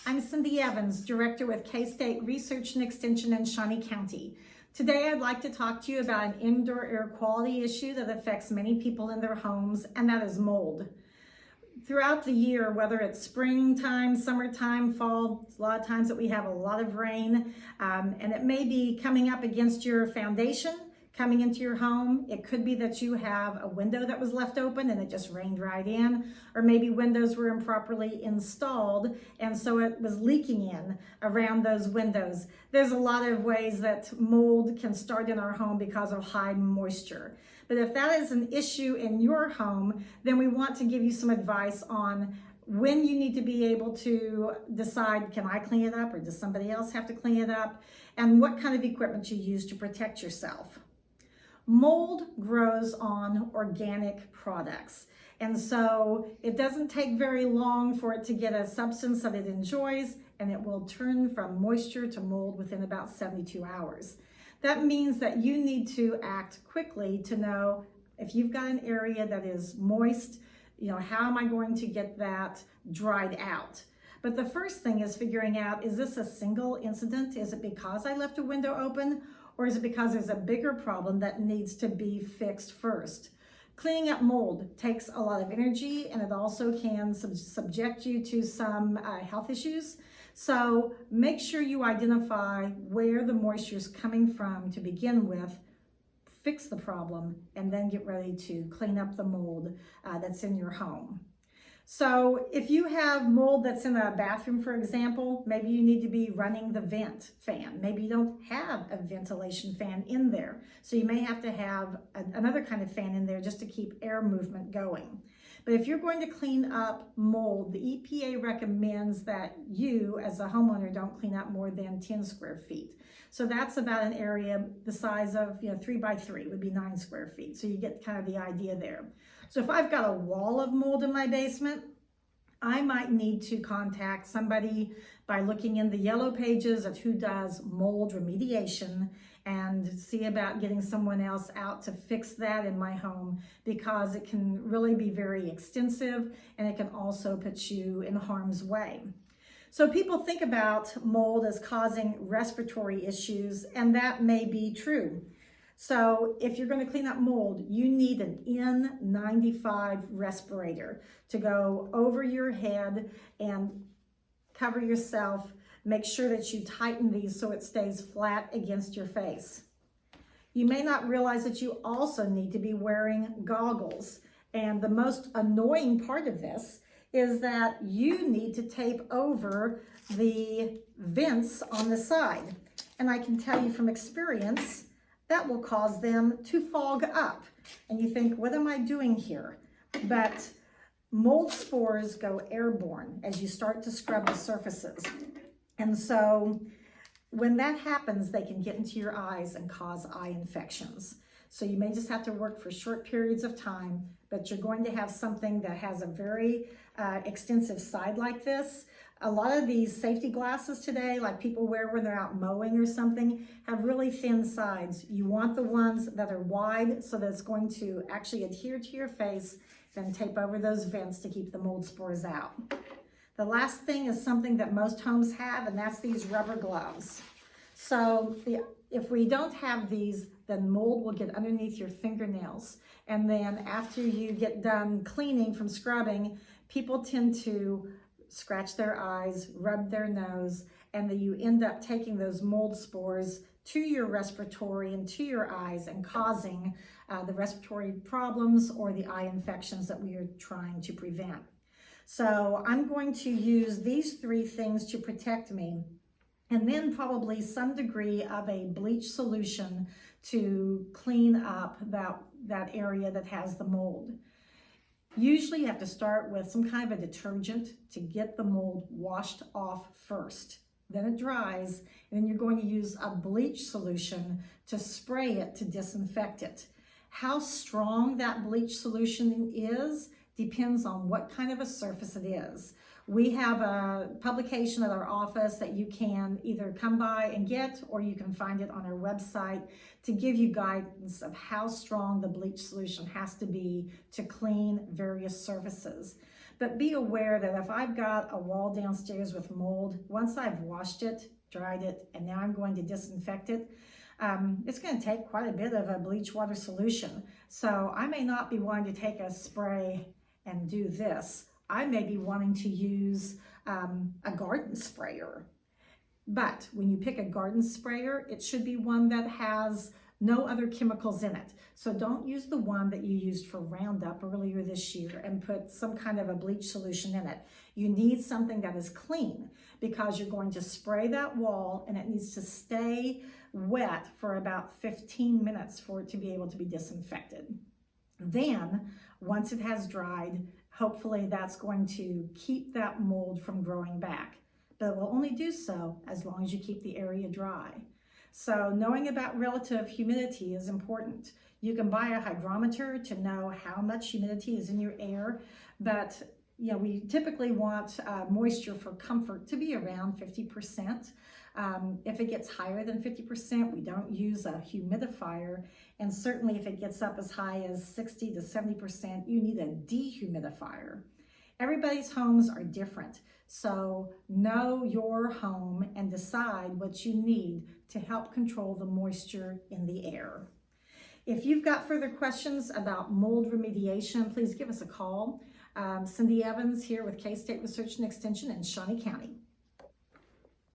I'm Cindy Evans, Director with K-State Research and Extension in Shawnee County. Today I'd like to talk to you about an indoor air quality issue that affects many people in their homes, and that is mold. Throughout the year, whether it's springtime, summertime, fall, a lot of times that we have a lot of rain, and it may be coming up against your foundation, coming into your home. It could be that you have a window that was left open and it just rained right in, or maybe windows were improperly installed and so it was leaking in around those windows. There's a lot of ways that mold can start in our home because of high moisture. But if that is an issue in your home, then we want to give you some advice on when you need to be able to decide, can I clean it up or does somebody else have to clean it up, and what kind of equipment you use to protect yourself. Mold grows on organic products, and so it doesn't take very long for it to get a substance that it enjoys, and it will turn from moisture to mold within about 72 hours. That means that you need to act quickly to know if you've got an area that is moist, how am I going to get that dried out? But the first thing is figuring out, is this a single incident? Is it because I left a window open? Or is it because there's a bigger problem that needs to be fixed first? Cleaning up mold takes a lot of energy, and it also can subject you to some health issues. So make sure you identify where the moisture is coming from to begin with, fix the problem, and then get ready to clean up the mold that's in your home. So if you have mold that's in a bathroom, for example, maybe you need to be running the vent fan. Maybe you don't have a ventilation fan in there. So you may have to have another kind of fan in there just to keep air movement going. But if you're going to clean up mold, the EPA recommends that you, as a homeowner, don't clean up more than 10 square feet. So that's about an area the size of 3 by 3 would be 9 square feet. So you get kind of the idea there. So if I've got a wall of mold in my basement, I might need to contact somebody by looking in the yellow pages of who does mold remediation and see about getting someone else out to fix that in my home, because it can really be very extensive and it can also put you in harm's way. So people think about mold as causing respiratory issues, and that may be true. So if you're going to clean up mold, you need an N95 respirator to go over your head and cover yourself. Make sure that you tighten these so it stays flat against your face. You may not realize that you also need to be wearing goggles. And the most annoying part of this is that you need to tape over the vents on the side. And I can tell you from experience, that will cause them to fog up. And you think, what am I doing here? But mold spores go airborne as you start to scrub the surfaces. And so when that happens, they can get into your eyes and cause eye infections. So you may just have to work for short periods of time, but you're going to have something that has a very extensive side like this. A lot of these safety glasses today, like people wear when they're out mowing or something, have really thin sides. You want the ones that are wide so that it's going to actually adhere to your face, then tape over those vents to keep the mold spores out. The last thing is something that most homes have, and that's these rubber gloves. So if we don't have these, then mold will get underneath your fingernails. And then after you get done cleaning from scrubbing, people tend to scratch their eyes, rub their nose, and then you end up taking those mold spores to your respiratory and to your eyes and causing the respiratory problems or the eye infections that we are trying to prevent. So I'm going to use these 3 things to protect me, and then probably some degree of a bleach solution to clean up that area that has the mold. Usually you have to start with some kind of a detergent to get the mold washed off first. Then it dries, and then you're going to use a bleach solution to spray it to disinfect it. How strong that bleach solution is depends on what kind of a surface it is. We have a publication at our office that you can either come by and get, or you can find it on our website to give you guidance of how strong the bleach solution has to be to clean various surfaces. But be aware that if I've got a wall downstairs with mold, once I've washed it, dried it, and now I'm going to disinfect it, it's going to take quite a bit of a bleach water solution. So I may not be wanting to take a spray and do this. I may be wanting to use a garden sprayer. But when you pick a garden sprayer, it should be one that has no other chemicals in it. So don't use the one that you used for Roundup earlier this year and put some kind of a bleach solution in it. You need something that is clean because you're going to spray that wall and it needs to stay wet for about 15 minutes for it to be able to be disinfected. Then, once it has dried, hopefully that's going to keep that mold from growing back. But it will only do so as long as you keep the area dry. So knowing about relative humidity is important. You can buy a hygrometer to know how much humidity is in your air, but we typically want moisture for comfort to be around 50%. If it gets higher than 50%, we don't use a humidifier. And certainly if it gets up as high as 60 to 70%, you need a dehumidifier. Everybody's homes are different, so know your home and decide what you need to help control the moisture in the air. If you've got further questions about mold remediation, please give us a call. Cindy Evans here with K-State Research and Extension in Shawnee County.